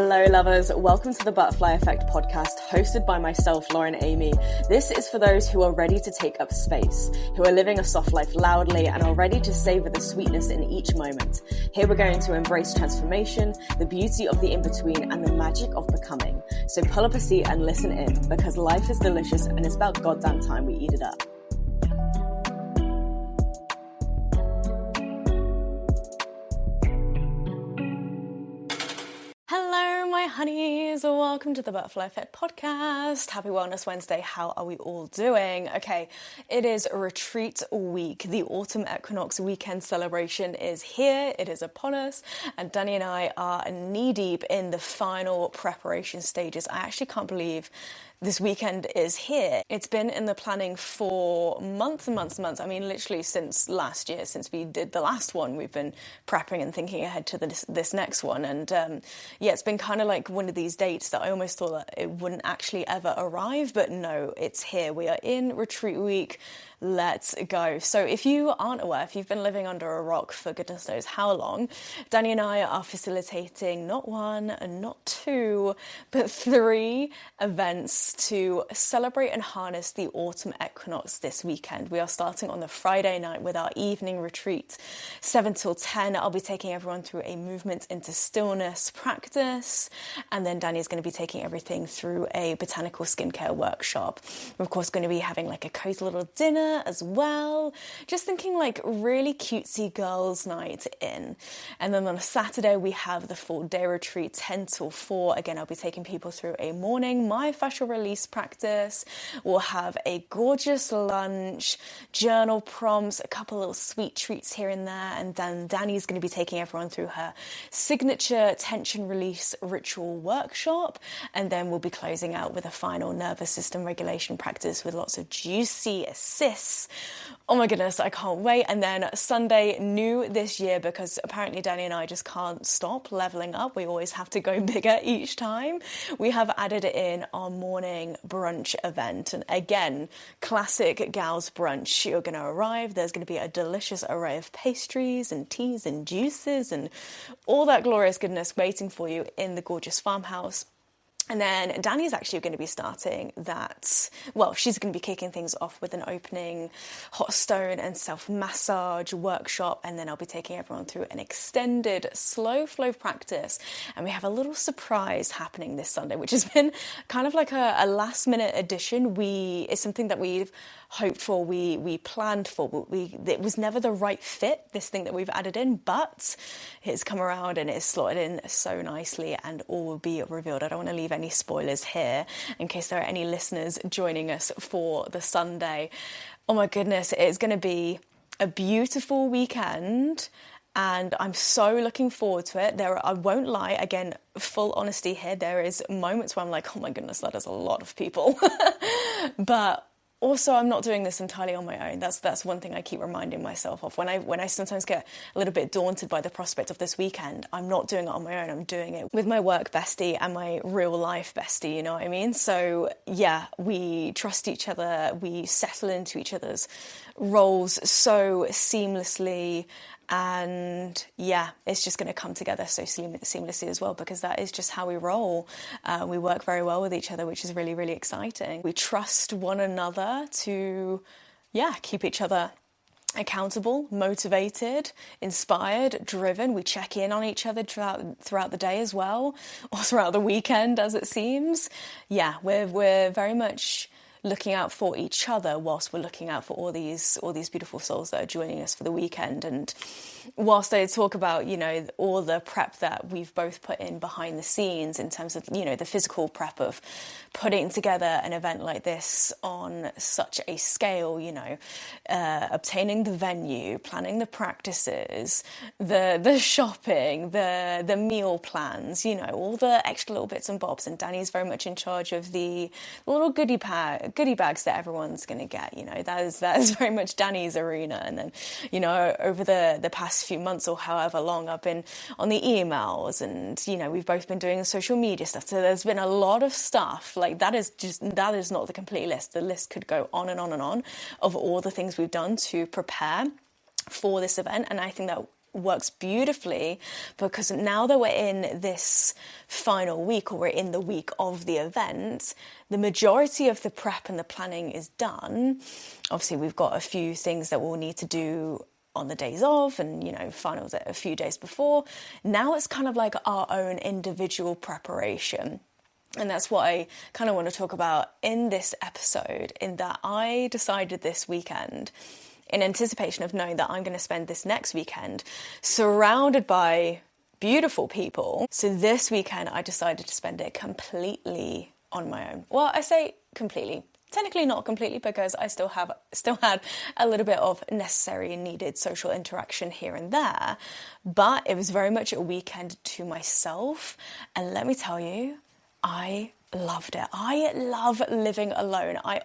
Hello lovers, welcome to the Butterfly Effect podcast hosted by myself, Lauren Amy. This is for those who are ready to take up space, who are living a soft life loudly and are ready to savor the sweetness in each moment. Here we're going to embrace transformation, the beauty of the in-between and the magic of becoming. So pull up a seat and listen in because life is delicious and it's about goddamn time we eat it up. Honeys, welcome to the Butterfly Effect podcast. Happy Wellness Wednesday. How are we all doing? Okay, it is retreat week. The autumn equinox weekend celebration is here. It is upon us, and Danny and I are knee deep in the final preparation stages. I actually can't believe this weekend is here. It's been in the planning for months and months and months. I mean, literally since last year, since we did the last one, we've been prepping and thinking ahead to this next one. And yeah, it's been kind of like one of these dates that I almost thought that it wouldn't actually ever arrive, but no, it's here. We are in retreat week. Let's go. So if you aren't aware, if you've been living under a rock for goodness knows how long, Danny and I are facilitating not one and not two, but 3 events to celebrate and harness the autumn equinox this weekend. We are starting on the Friday night with our evening retreat, 7 till 10. I'll be taking everyone through a movement into stillness practice. And then Danny is going to be taking everything through a botanical skincare workshop. We're of course going to be having like a cozy little dinner as well, just thinking like really cutesy girls night in. And then on a Saturday we have the full day retreat, 10 till 4. Again, I'll be taking people through a morning myofascial release practice. We'll have a gorgeous lunch, journal prompts, a couple little sweet treats here and there, and then Danny's going to be taking everyone through her signature tension release ritual workshop, and then we'll be closing out with a final nervous system regulation practice with lots of juicy assists. Oh my goodness, I can't wait. And then Sunday, new this year, because apparently Danny and I just can't stop leveling up. We always have to go bigger each time. We have added in our morning brunch event. And again, classic gals brunch. You're going to arrive. There's going to be a delicious array of pastries and teas and juices and all that glorious goodness waiting for you in the gorgeous farmhouse. And then Danny's actually going to be starting that, well, she's going to be kicking things off with an opening hot stone and self-massage workshop. And then I'll be taking everyone through an extended slow flow practice. And we have a little surprise happening this Sunday, which has been kind of like a last minute addition. It's something that we've hoped for, we planned for, but it was never the right fit, this thing that we've added in, but it's come around and it's slotted in so nicely and all will be revealed. I don't want to leave any spoilers here in case there are any listeners joining us for the Sunday. Oh my goodness, it's going to be a beautiful weekend. And I'm so looking forward to it. I won't lie, again, full honesty here, there is moments where I'm like, oh my goodness, that is a lot of people. But also, I'm not doing this entirely on my own. That's one thing I keep reminding myself of. When I sometimes get a little bit daunted by the prospect of this weekend, I'm not doing it on my own. I'm doing it with my work bestie and my real life bestie, you know what I mean? So yeah, we trust each other. We settle into each other's roles so seamlessly. And yeah, it's just going to come together so seamlessly as well, because that is just how we roll. We work very well with each other, which is really, really exciting. We trust one another to, keep each other accountable, motivated, inspired, driven. We check in on each other throughout the day as well, or throughout the weekend, as it seems. Yeah, we're very much looking out for each other whilst we're looking out for all these beautiful souls that are joining us for the weekend. And whilst I talk about, all the prep that we've both put in behind the scenes in terms of, the physical prep of putting together an event like this on such a scale, obtaining the venue, planning the practices, the shopping, the meal plans, all the extra little bits and bobs. And Danny's very much in charge of the little goodie bags that everyone's going to get. That is very much Danny's arena. And then, over the past few months or however long, I've been on the emails and, we've both been doing social media stuff. So there's been a lot of stuff. Like that is not the complete list. The list could go on of all the things we've done to prepare for this event. And I think that works beautifully, because now that we're in this final week, or we're in the week of the event, the majority of the prep and the planning is done. Obviously, we've got a few things that we'll need to do on the days of, and finals a few days before. Now it's kind of like our own individual preparation. And that's what I kind of want to talk about in this episode, in that I decided this weekend, in anticipation of knowing that I'm going to spend this next weekend surrounded by beautiful people. So this weekend I decided to spend it completely on my own. Well, I say completely. Technically not completely, because I still had a little bit of necessary and needed social interaction here and there. But it was very much a weekend to myself. And let me tell you, I loved it. I love living alone. I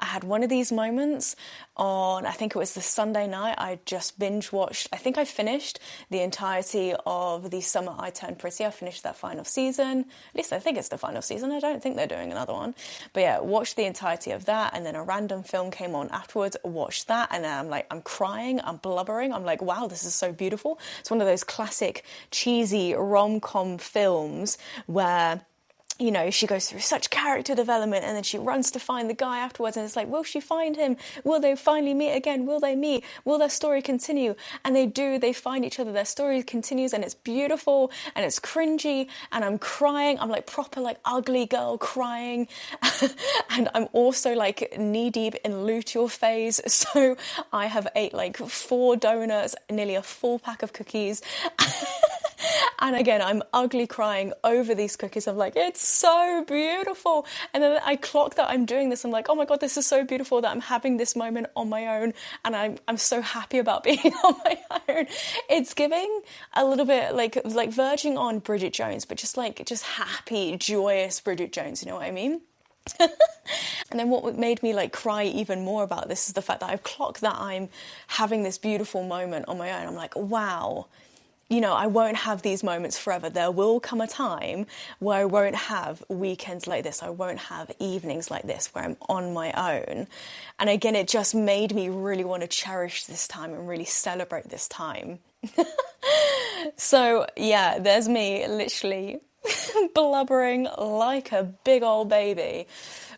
had one of these moments on, I think it was the Sunday night. I just binge watched, I think I finished the entirety of The Summer I Turned Pretty. I finished that final season. At least I think it's the final season. I don't think they're doing another one. But yeah, watched the entirety of that, and then a random film came on afterwards, watched that, and then I'm crying, I'm blubbering. I'm like, wow, this is so beautiful. It's one of those classic cheesy rom-com films where she goes through such character development, and then she runs to find the guy afterwards, and it's like, will she find him? Will they finally meet again? Will they meet? Will their story continue? And they do. They find each other. Their story continues, and it's beautiful, and it's cringy, and I'm crying. I'm like proper ugly girl crying. And I'm also knee deep in luteal phase. So I have ate 4 donuts, nearly a full pack of cookies. And again, I'm ugly crying over these cookies. I'm like, it's so beautiful. And then I clock that I'm doing this. I'm like, oh my God, this is so beautiful that I'm having this moment on my own. And I'm so happy about being on my own. It's giving a little bit like verging on Bridget Jones, but just happy, joyous Bridget Jones. You know what I mean? And then what made me cry even more about this is the fact that I've clocked that I'm having this beautiful moment on my own. I'm like, wow. I won't have these moments forever. There will come a time where I won't have weekends like this. I won't have evenings like this where I'm on my own. And again, it just made me really want to cherish this time and really celebrate this time. So yeah, there's me literally blubbering like a big old baby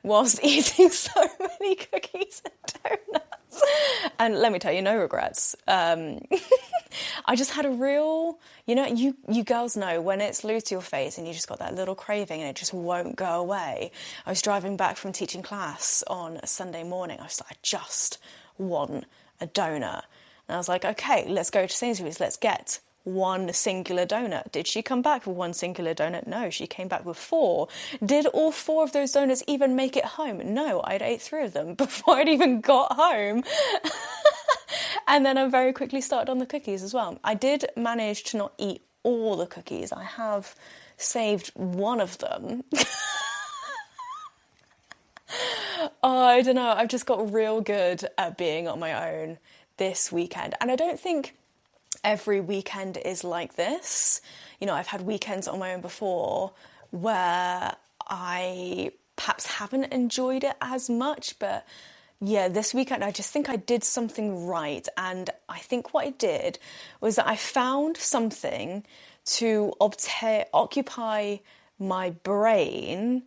whilst eating so many cookies and donuts. And let me tell you, no regrets. I just had a real, you girls know when it's luteal phase and you just got that little craving and it just won't go away. I was driving back from teaching class on a Sunday morning. I just want a donut. And I was like, okay, let's go to Sainsbury's. Let's get one singular donut. Did she come back with one singular donut? No, she came back with 4. Did all 4 of those donuts even make it home? No, I'd ate 3 of them before I'd even got home. And then I very quickly started on the cookies as well. I did manage to not eat all the cookies. I have saved one of them. Oh, I don't know. I've just got real good at being on my own this weekend. And I don't think every weekend is like this. I've had weekends on my own before where I perhaps haven't enjoyed it as much, but yeah, this weekend I just think I did something right. And I think what I did was that I found something to occupy my brain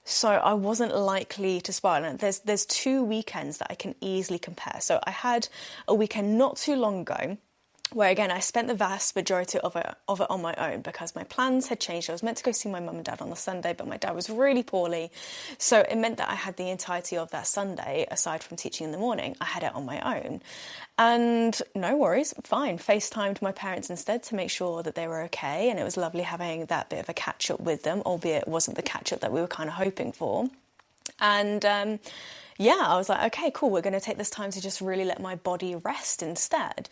so I wasn't likely to spiral. And there's 2 weekends that I can easily compare. So I had a weekend not too long ago where again I spent the vast majority of it on my own because my plans had changed. I was meant to go see my mum and dad on the Sunday, but my dad was really poorly, so it meant that I had the entirety of that Sunday, aside from teaching in the morning, I had it on my own. And no worries, fine, FaceTimed my parents instead to make sure that they were okay, and it was lovely having that bit of a catch up with them, albeit it wasn't the catch up that we were kind of hoping for. And yeah, I was like, okay, cool, we're going to take this time to just really let my body rest instead.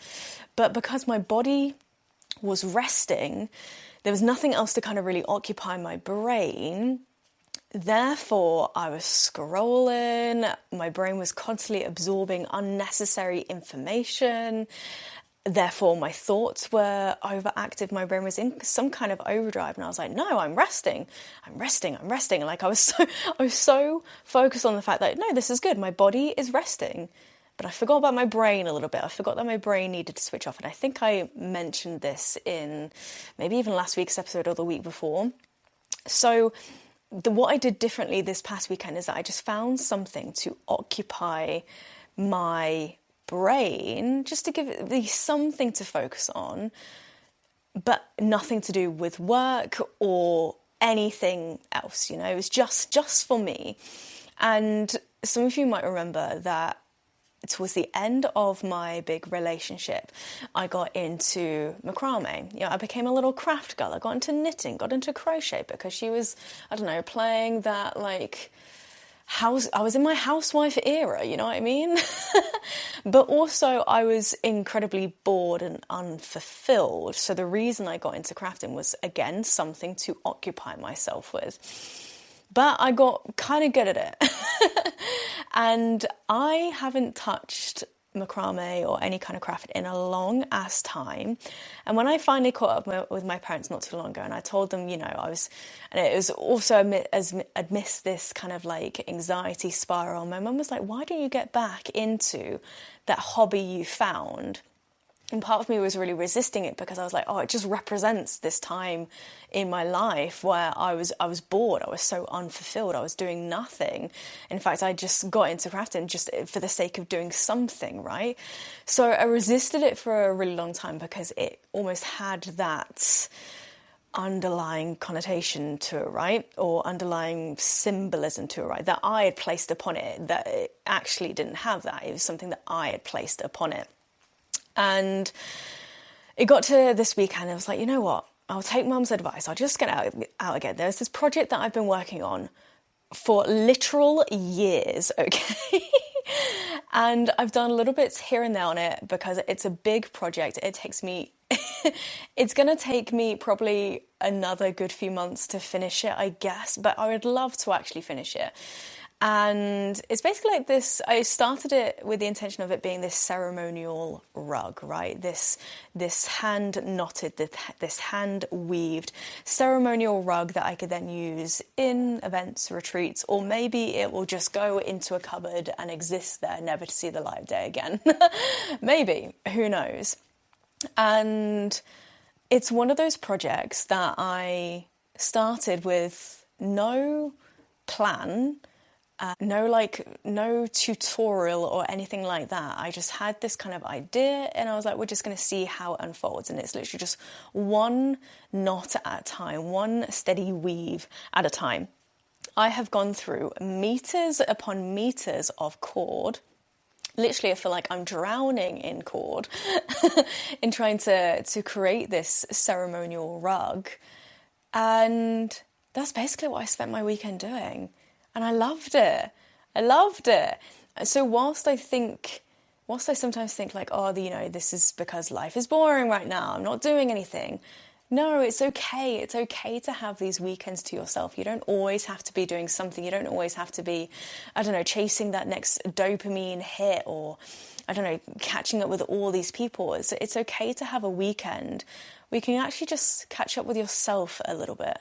But because my body was resting, there was nothing else to kind of really occupy my brain. Therefore, I was scrolling, my brain was constantly absorbing unnecessary information. Therefore, my thoughts were overactive. My brain was in some kind of overdrive, and I was like, "No, I'm resting. And I was so focused on the fact that no, this is good. My body is resting, but I forgot about my brain a little bit. I forgot that my brain needed to switch off. And I think I mentioned this in maybe even last week's episode or the week before. So what I did differently this past weekend is that I just found something to occupy my brain, just to give me something to focus on, but nothing to do with work or anything else. It was just for me. And some of you might remember that towards the end of my big relationship, I got into macrame. I became a little craft girl. I got into knitting, got into crochet because she was, I don't know, playing that like I was in my housewife era, you know what I mean? But also I was incredibly bored and unfulfilled. So the reason I got into crafting was, again, something to occupy myself with. But I got kind of good at it. And I haven't touched macrame or any kind of craft in a long ass time. And when I finally caught up with my parents not too long ago, and I told them, and it was also amidst this kind of like anxiety spiral, my mum was like, why don't you get back into that hobby you found? And part of me was really resisting it because I was like, oh, it just represents this time in my life where I was bored. I was so unfulfilled. I was doing nothing. In fact, I just got into crafting just for the sake of doing something, right? So I resisted it for a really long time because it almost had that underlying connotation to it, right? Or underlying symbolism to it, right? That I had placed upon it, that it actually didn't have that. It was something that I had placed upon it. And it got to this weekend, I was like, you know what? I'll take mum's advice. I'll just get out again. There's this project that I've been working on for literal years, okay? And I've done little bits here and there on it because it's a big project. It takes me, it's going to take me probably another good few months to finish it, I guess. But I would love to actually finish it. And it's basically like this. I started it with the intention of it being this ceremonial rug, right? This hand knotted, this hand weaved ceremonial rug that I could then use in events, retreats, or maybe it will just go into a cupboard and exist there, never to see the light of day again. Maybe, who knows? And it's one of those projects that I started with no plan. No tutorial or anything like that. I just had this kind of idea and I was like, we're just going to see how it unfolds. And it's literally just one knot at a time, one steady weave at a time. I have gone through meters upon meters of cord. Literally, I feel like I'm drowning in cord in trying to create this ceremonial rug. And that's basically what I spent my weekend doing. And I loved it. So whilst I sometimes think like, oh, this is because life is boring right now, I'm not doing anything. No, it's okay. It's okay to have these weekends to yourself. You don't always have to be doing something. You don't always have to be, I don't know, chasing that next dopamine hit or, I don't know, catching up with all these people. It's okay to have a weekend where you can actually just catch up with yourself a little bit.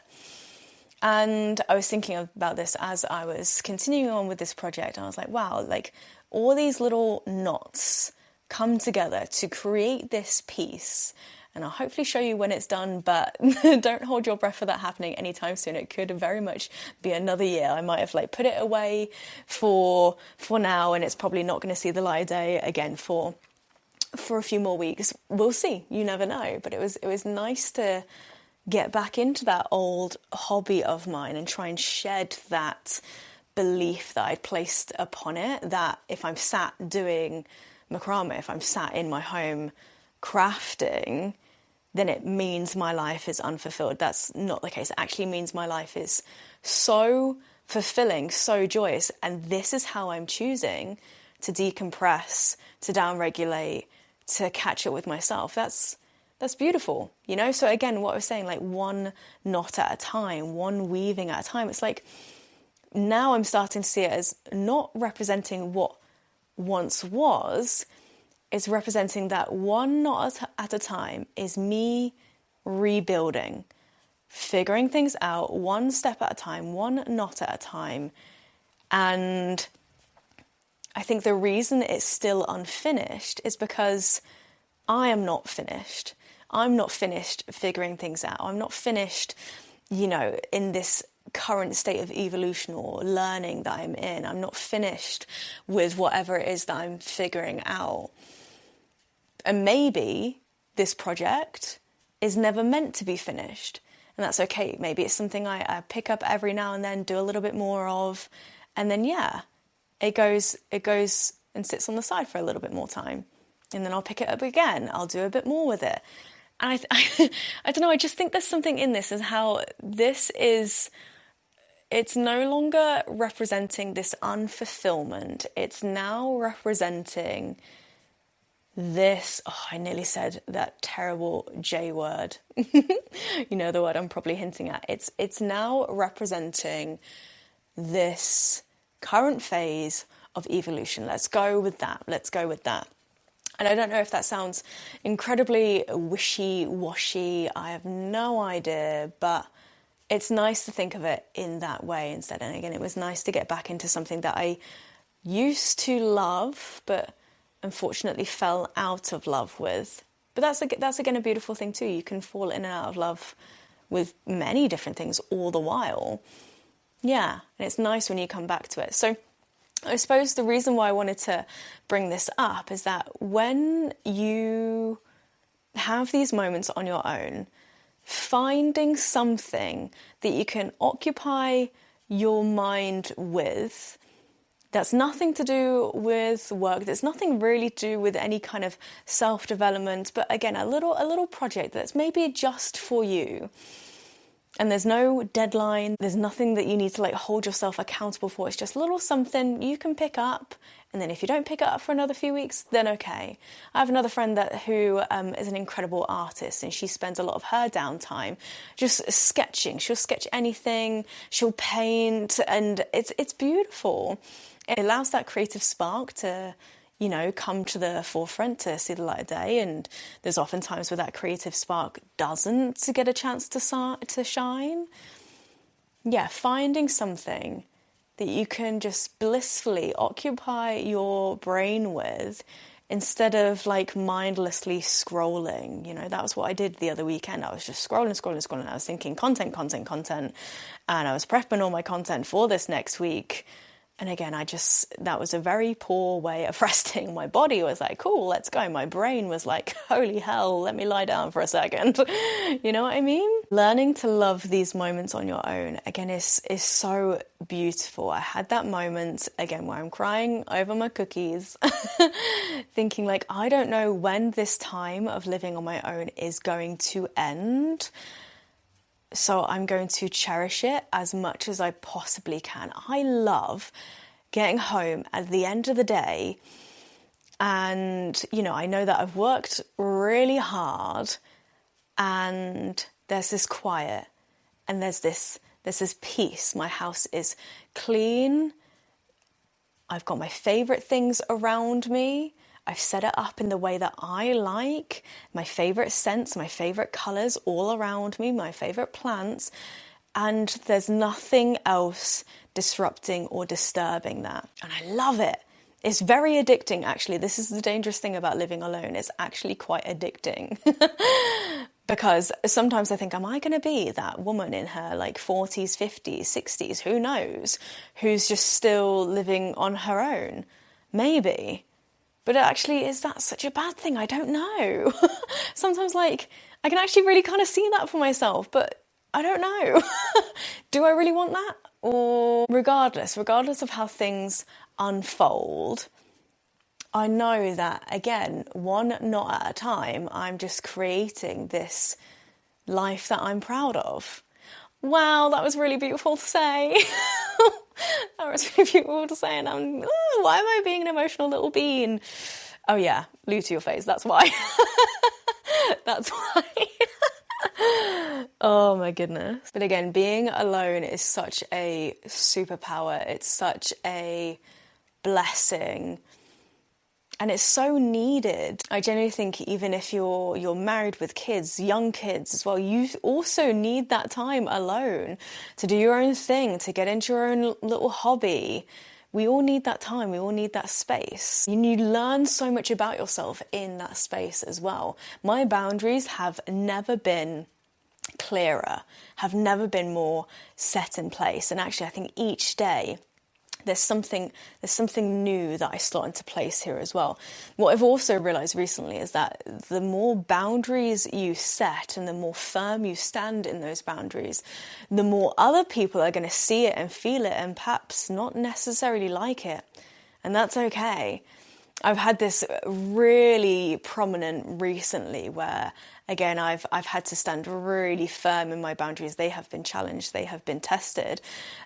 And I was thinking about this as I was continuing on with this project. I was like, wow, like all these little knots come together to create this piece. And I'll hopefully show you when it's done, but don't hold your breath for that happening anytime soon. It could very much be another year. I might have like put it away for now, and it's probably not going to see the light of day again for a few more weeks. We'll see. You never know. But it was nice to get back into that old hobby of mine and try and shed that belief that I'd placed upon it, that if I'm sat doing macrame, if I'm sat in my home crafting, then it means my life is unfulfilled. That's not the case. It actually means my life is so fulfilling, so joyous, and this is how I'm choosing to decompress, to downregulate, to catch up with myself. That's beautiful, So again, what I was saying, like one knot at a time, one weaving at a time. It's like now I'm starting to see it as not representing what once was. It's representing that one knot at a time is me rebuilding, figuring things out one step at a time, one knot at a time. And I think the reason it's still unfinished is because I am not finished. I'm not finished figuring things out. I'm not finished, in this current state of evolution or learning that I'm in. I'm not finished with whatever it is that I'm figuring out. And maybe this project is never meant to be finished. And that's okay. Maybe it's something I pick up every now and then, do a little bit more of, and then, it goes and sits on the side for a little bit more time. And then I'll pick it up again. I'll do a bit more with it. And I don't know, I just think there's something in this, as how it's no longer representing this unfulfillment. It's now representing this, I nearly said that terrible J word. The word I'm probably hinting at. It's now representing this current phase of evolution. Let's go with that. And I don't know if that sounds incredibly wishy-washy. I have no idea, but it's nice to think of it in that way instead. And again, it was nice to get back into something that I used to love, but unfortunately fell out of love with. But that's again a beautiful thing too. You can fall in and out of love with many different things all the while. Yeah, and it's nice when you come back to it. So I suppose the reason why I wanted to bring this up is that when you have these moments on your own, finding something that you can occupy your mind with, that's nothing to do with work, that's nothing really to do with any kind of self-development, but again, a little project that's maybe just for you. And there's no deadline, there's nothing that you need to hold yourself accountable for. It's just a little something you can pick up. And then if you don't pick it up for another few weeks, then okay. I have another friend who is an incredible artist, and she spends a lot of her downtime just sketching. She'll sketch anything, she'll paint, and it's beautiful. It allows that creative spark to come to the forefront, to see the light of day. And there's often times where that creative spark doesn't get a chance to shine. Yeah, finding something that you can just blissfully occupy your brain with instead of mindlessly scrolling. That was what I did the other weekend. I was just scrolling. I was thinking content. And I was prepping all my content for this next week. And again, that was a very poor way of resting. My body was like, cool, let's go. My brain was like, holy hell, let me lie down for a second. You know what I mean? Learning to love these moments on your own, again, is so beautiful. I had that moment, again, where I'm crying over my cookies, thinking I don't know when this time of living on my own is going to end. So I'm going to cherish it as much as I possibly can. I love getting home at the end of the day and, I know that I've worked really hard and there's this quiet and there's this peace. My house is clean. I've got my favourite things around me. I've set it up in the way that I like, my favourite scents, my favourite colours all around me, my favourite plants, and there's nothing else disrupting or disturbing that. And I love it. It's very addicting, actually. This is the dangerous thing about living alone. It's actually quite addicting. Because sometimes I think, am I going to be that woman in her 40s, 50s, 60s, who knows, who's just still living on her own? Maybe. But actually, is that such a bad thing? I don't know. Sometimes, I can actually really kind of see that for myself, but I don't know. Do I really want that? Or regardless of how things unfold, I know that, again, one knot at a time, I'm just creating this life that I'm proud of. Wow, that was really beautiful to say. That was really beautiful to say, and why am I being an emotional little bean? Oh yeah, blue to your face, that's why. That's why. Oh my goodness. But again, being alone is such a superpower. It's such a blessing. And it's so needed. I genuinely think even if you're married with kids, young kids as well, you also need that time alone to do your own thing, to get into your own little hobby, we all need that time. We all need that space. You learn so much about yourself in that space as well. My boundaries have never been clearer, have never been more set in place. And actually, I think each day there's something new that I slot into place here as well. What I've also realised recently is that the more boundaries you set and the more firm you stand in those boundaries, the more other people are going to see it and feel it and perhaps not necessarily like it. And that's okay. I've had this really prominent recently where, again, I've had to stand really firm in my boundaries. They have been challenged, they have been tested,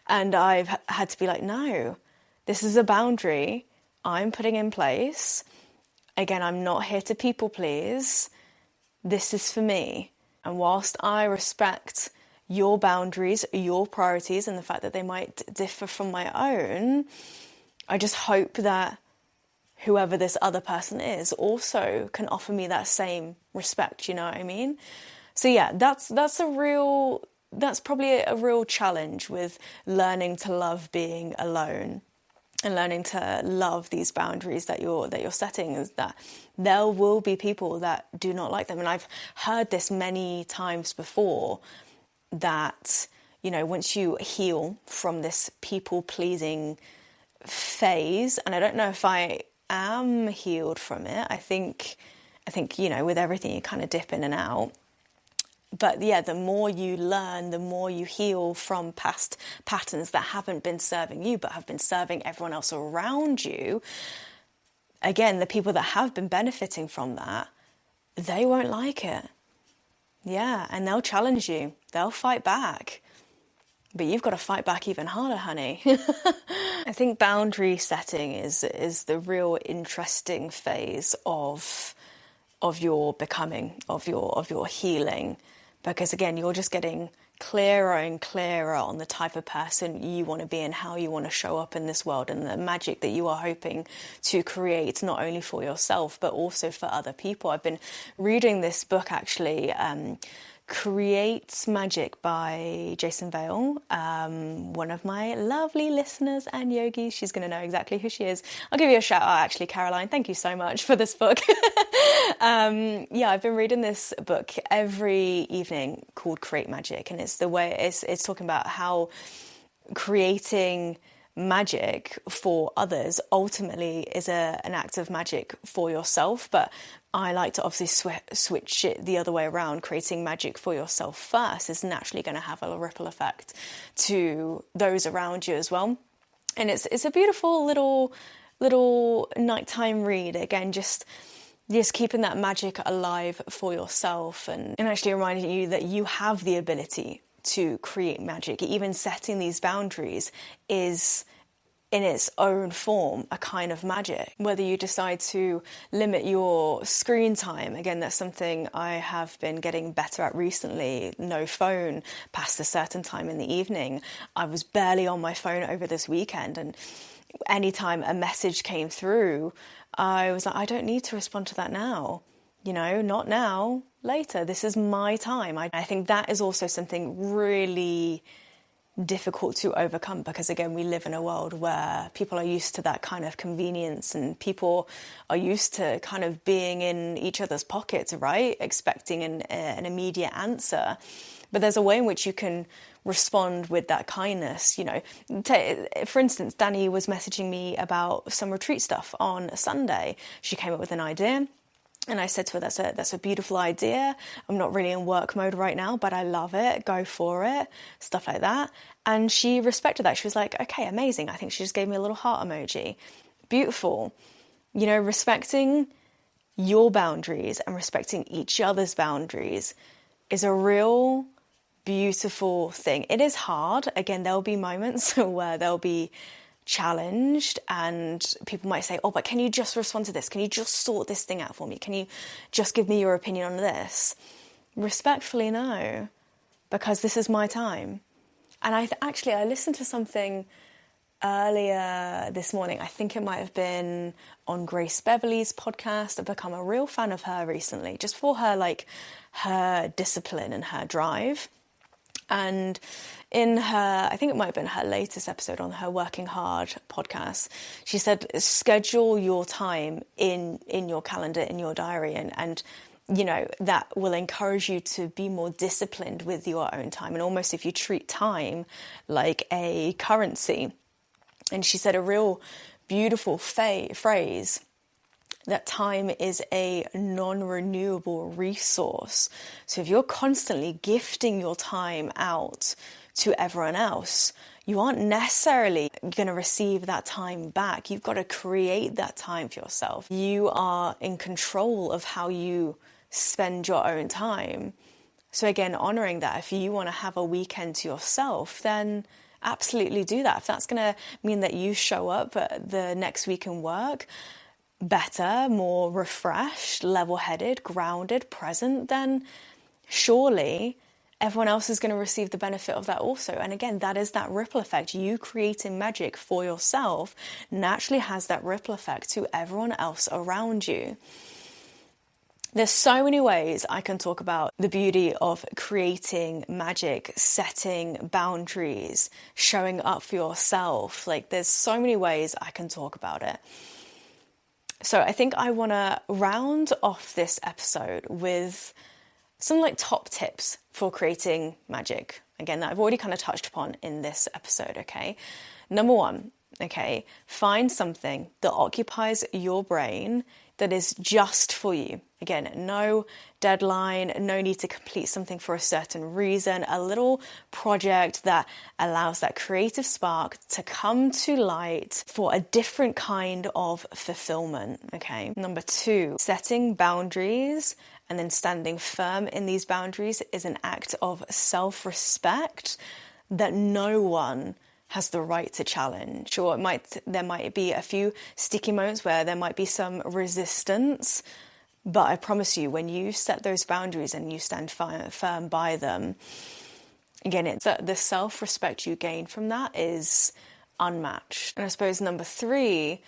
and I've had to be like, no, this is a boundary I'm putting in place. Again, I'm not here to people please. This is for me. And whilst I respect your boundaries, your priorities, and the fact that they might differ from my own, I just hope that whoever this other person is also can offer me that same respect, you know what I mean? So yeah, that's probably a real challenge with learning to love being alone and learning to love these boundaries that you're setting, is that there will be people that do not like them. And I've heard this many times before, that, you know, once you heal from this people-pleasing phase, and I don't know if I am healed from it. I think, you know, with everything you kind of dip in and out. But yeah, the more you learn, the more you heal from past patterns that haven't been serving you, but have been serving everyone else around you. Again, the people that have been benefiting from that, they won't like it. Yeah, and they'll challenge you. They'll fight back. But you've got to fight back even harder, honey. I think boundary setting is the real interesting phase of your becoming, of your healing, because again, you're just getting clearer and clearer on the type of person you want to be and how you want to show up in this world, and the magic that you are hoping to create, not only for yourself but also for other people. I've been reading this book actually, Create Magic by Jason Vale, one of my lovely listeners and yogis. She's going to know exactly who she is. I'll give you a shout out actually, Caroline. Thank you so much for this book. Yeah, I've been reading this book every evening called Create Magic, and it's talking about how creating magic for others ultimately is an act of magic for yourself. But I like to obviously switch it the other way around. Creating magic for yourself first is naturally going to have a ripple effect to those around you as well. And it's a beautiful little nighttime read. Again, just keeping that magic alive for yourself, and actually reminding you that you have the ability to create magic. Even setting these boundaries is, in its own form, a kind of magic. Whether you decide to limit your screen time, again, that's something I have been getting better at recently. No phone past a certain time in the evening. I was barely on my phone over this weekend, and anytime a message came through, I was like, I don't need to respond to that now. You know, not now, later. This is my time. I think that is also something really difficult to overcome, because again, we live in a world where people are used to that kind of convenience, and people are used to kind of being in each other's pockets, right? Expecting an immediate answer. But there's a way in which you can respond with that kindness. You know, for instance, Danny was messaging me about some retreat stuff on Sunday. She came up with an idea. And I said to her, that's a beautiful idea. I'm not really in work mode right now, but I love it. Go for it. Stuff like that. And she respected that. She was like, okay, amazing. I think she just gave me a little heart emoji. Beautiful. You know, respecting your boundaries and respecting each other's boundaries is a real beautiful thing. It is hard. Again, there'll be moments where there'll be challenged, and people might say, oh, but can you just respond to this? Can you just sort this thing out for me? Can you just give me your opinion on this? Respectfully, no, because this is my time. And I listened to something earlier this morning. I think it might have been on Grace Beverley's podcast. I've become a real fan of her recently, just for her discipline and her drive. And in her, I think it might have been her latest episode on her Working Hard podcast, she said, schedule your time in your calendar, in your diary, and you know, that will encourage you to be more disciplined with your own time. And almost if you treat time like a currency. And she said a real beautiful phrase, that time is a non-renewable resource. So if you're constantly gifting your time out to everyone else, you aren't necessarily going to receive that time back. You've got to create that time for yourself. You are in control of how you spend your own time. So again, honoring that. If you want to have a weekend to yourself, then absolutely do that. If that's going to mean that you show up the next week in work better, more refreshed, level-headed, grounded, present, then surely everyone else is going to receive the benefit of that also. And again, that is that ripple effect. You creating magic for yourself naturally has that ripple effect to everyone else around you. There's so many ways I can talk about the beauty of creating magic, setting boundaries, showing up for yourself. Like, there's so many ways I can talk about it. So I think I want to round off this episode with some like top tips for creating magic. Again, that I've already kind of touched upon in this episode, okay? Number one, okay, find something that occupies your brain that is just for you. Again, no deadline, no need to complete something for a certain reason, a little project that allows that creative spark to come to light for a different kind of fulfillment, okay? Number two, setting boundaries and then standing firm in these boundaries is an act of self-respect that no one has the right to challenge. Sure, there might be a few sticky moments where there might be some resistance, but I promise you, when you set those boundaries and you stand firm by them, again, it's the self-respect you gain from that is unmatched. And I suppose number three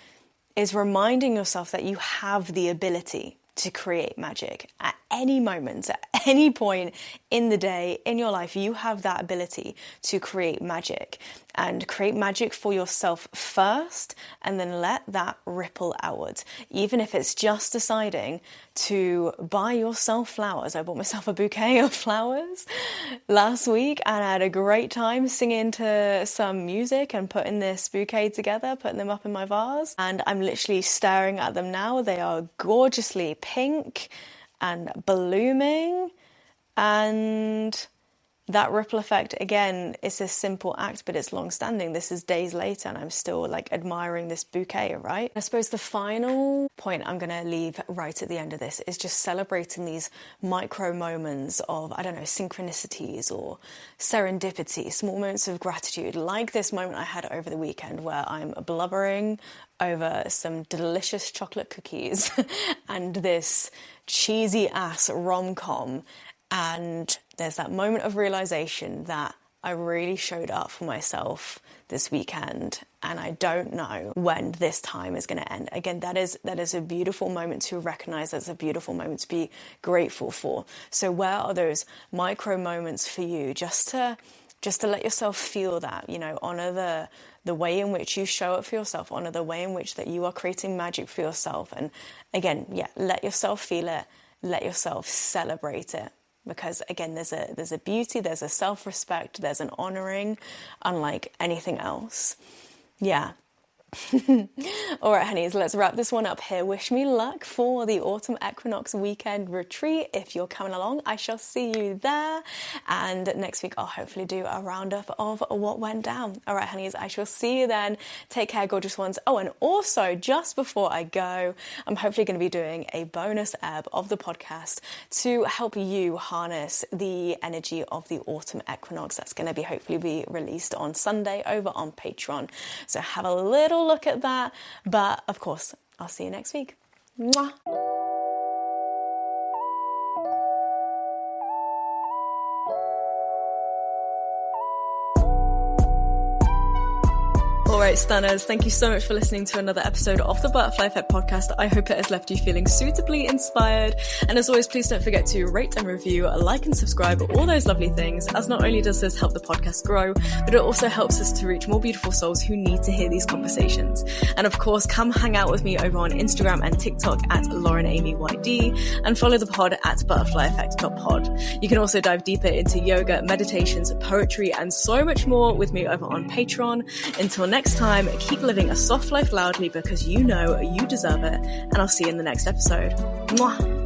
is reminding yourself that you have the ability to create magic at any moment, at any point in the day, in your life. You have that ability to create magic, and create magic for yourself first, and then let that ripple outwards. Even if it's just deciding to buy yourself flowers. I bought myself a bouquet of flowers last week and I had a great time singing to some music and putting this bouquet together, putting them up in my vase. And I'm literally staring at them now. They are gorgeously pink and blooming, and that ripple effect, again, it's a simple act, but it's long-standing. This is days later and I'm still like admiring this bouquet, right? I suppose the final point I'm going to leave right at the end of this is just celebrating these micro moments of, I don't know, synchronicities or serendipity, small moments of gratitude, like this moment I had over the weekend where I'm blubbering over some delicious chocolate cookies and this cheesy ass rom-com. And there's that moment of realization that I really showed up for myself this weekend, and I don't know when this time is going to end. Again, that is a beautiful moment to recognize. That's a beautiful moment to be grateful for. So where are those micro moments for you, just to let yourself feel that, you know, honor the way in which you show up for yourself, honor the way in which that you are creating magic for yourself. And again, let yourself feel it, let yourself celebrate it. Because again, there's a beauty, there's a self-respect, there's an honoring, unlike anything else. Yeah. All right, honeys, let's wrap this one up here. Wish me luck for the autumn equinox weekend retreat. If you're coming along, I shall see you there. And next week, I'll hopefully do a roundup of what went down. All right, honeys, I shall see you then. Take care, gorgeous ones. Oh, and also, just before I go, I'm hopefully going to be doing a bonus ebb of the podcast to help you harness the energy of the autumn equinox. That's going to be hopefully be released on Sunday over on Patreon. So have a little look at that, but of course I'll see you next week. Mwah. right, Stunners, thank you so much for listening to another episode of the Butterfly Effect podcast. I hope it has left you feeling suitably inspired. And as always, please don't forget to rate and review, like and subscribe, all those lovely things, as not only does this help the podcast grow, but it also helps us to reach more beautiful souls who need to hear these conversations. And of course, come hang out with me over on Instagram and TikTok at LaurenAmyYD, and follow the pod at butterflyeffect.pod. You can also dive deeper into yoga, meditations, poetry, and so much more with me over on Patreon. Until next time, keep living a soft life loudly because you know you deserve it, and I'll see you in the next episode. Mwah!